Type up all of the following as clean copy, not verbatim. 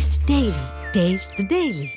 Taste the Daily. Taste the Daily.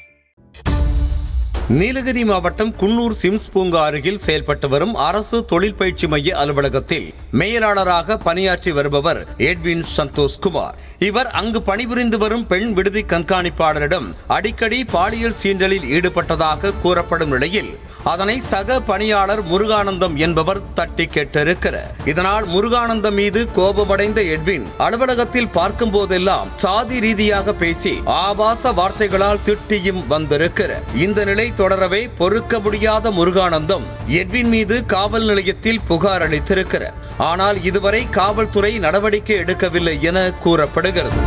Nilgiri மாவட்டம் Coonoor Sims பூங்கா அருகில் செயல்பட்டு வரும் அரசு தொழில் பயிற்சி மைய அலுவலகத்தில் மேலாளராக பணியாற்றி வருபவர் எட்வின் சந்தோஷ்குமார். இவர் அங்கு பணிபுரிந்து வரும் பெண் விடுதி கண்காணிப்பாளரிடம் அடிக்கடி பாலியல் சீண்டலில் ஈடுபட்டதாக கூறப்படும் நிலையில் அதனை சக பணியாளர் முருகானந்தம் என்பவர் தட்டி கேட்டிருக்கிறார். இதனால் முருகானந்தம் மீது கோபமடைந்த எட்வின் அலுவலகத்தில் பார்க்கும் போதெல்லாம் சாதி ரீதியாக பேசி ஆபாச வார்த்தைகளால் திட்டியும் வந்திருக்கிறார். இந்த நிலை தொடரவே பொறுக்க முடியாத முருகானந்தம் எட்வின் மீது காவல் நிலையத்தில் புகார் அளித்திருக்கிறார். ஆனால் இதுவரை காவல்துறை நடவடிக்கை எடுக்கவில்லை என கூறப்படுகிறது.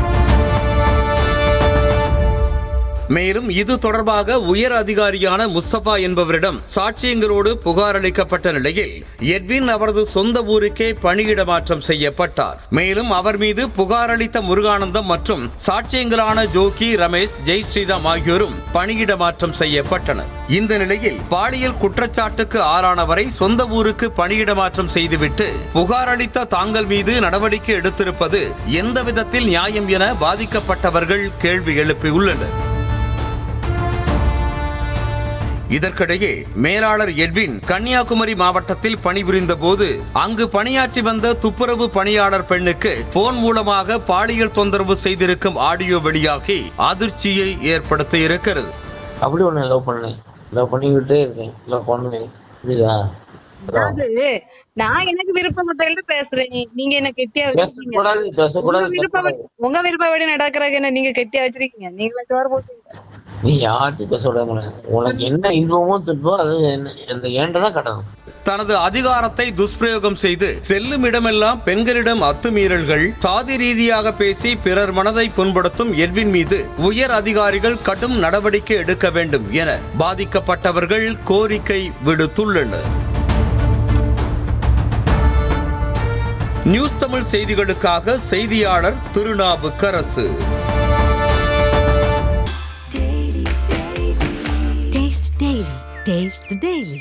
மேலும் இது தொடர்பாக உயர் அதிகாரியான முஸ்தபா என்பவரிடம் சாட்சியங்களோடு புகார் அளிக்கப்பட்ட நிலையில் எட்வின் அவரது சொந்த ஊருக்கே பணியிட மாற்றம் செய்யப்பட்டார். மேலும் அவர் மீது புகார் அளித்த முருகானந்தம் மற்றும் சாட்சியங்களான ஜோகி, ரமேஷ், ஜெய் ஸ்ரீராம் ஆகியோரும் பணியிட மாற்றம் செய்யப்பட்டனர். இந்த நிலையில் பாலியல் குற்றச்சாட்டுக்கு ஆளானவரை சொந்த ஊருக்கு பணியிட மாற்றம் செய்துவிட்டு புகார் அளித்த தாங்கள் மீது நடவடிக்கை எடுத்திருப்பது எந்த விதத்தில் நியாயம் என பாதிக்கப்பட்டவர்கள் கேள்வி எழுப்பியுள்ளனர். இதற்கிடையே மேலாளர் எட்வின் கன்னியாகுமரி மாவட்டத்தில் பணிபுரிந்த போது அங்கு பணியாற்றி வந்த துப்புரவு பணியாளர் பெண்ணுக்கு போன் மூலமாக பாலியல் தொந்தரவு செய்திருக்கும் ஆடியோ வெளியாகி அதிர்ச்சியை ஏற்படுத்தி இருக்கிறது. அப்படி ஒண்ணு லவ் பண்ணிக்கிட்டே இருக்கேன். லவ் பண்ணுவேன். நான் எனக்கு விருப்பப்பட்ட பேசுறேன். நீங்க என்ன கெட்டியா உங்க விருப்பப்படி நடக்கிறாங்க. என்ன நீங்க கெட்டியா வச்சிருக்கீங்க. நீங்க சோறு போட்டீங்க. நீ யார்கிட்ட பேச விட உனக்கு என்ன இன்பமோ துன்போ அது ஏண்டதான் கட்டணும். தனது அதிகாரத்தை துஷ்பிரயோகம் செய்து செல்லும் இடமெல்லாம் பெண்களிடம் அத்துமீறல்கள், சாதி ரீதியாக பேசி பிறர் மனதை புண்படுத்தும் எட்வின் மீது உயர் அதிகாரிகள் கடும் நடவடிக்கை எடுக்க வேண்டும் என பாதிக்கப்பட்டவர்கள் கோரிக்கை விடுத்துள்ளனர். நியூஸ் தமிழ் செய்திகளுக்காக செய்தியாளர் Thirunavukkarasu. Taste the Daily. Taste the Daily.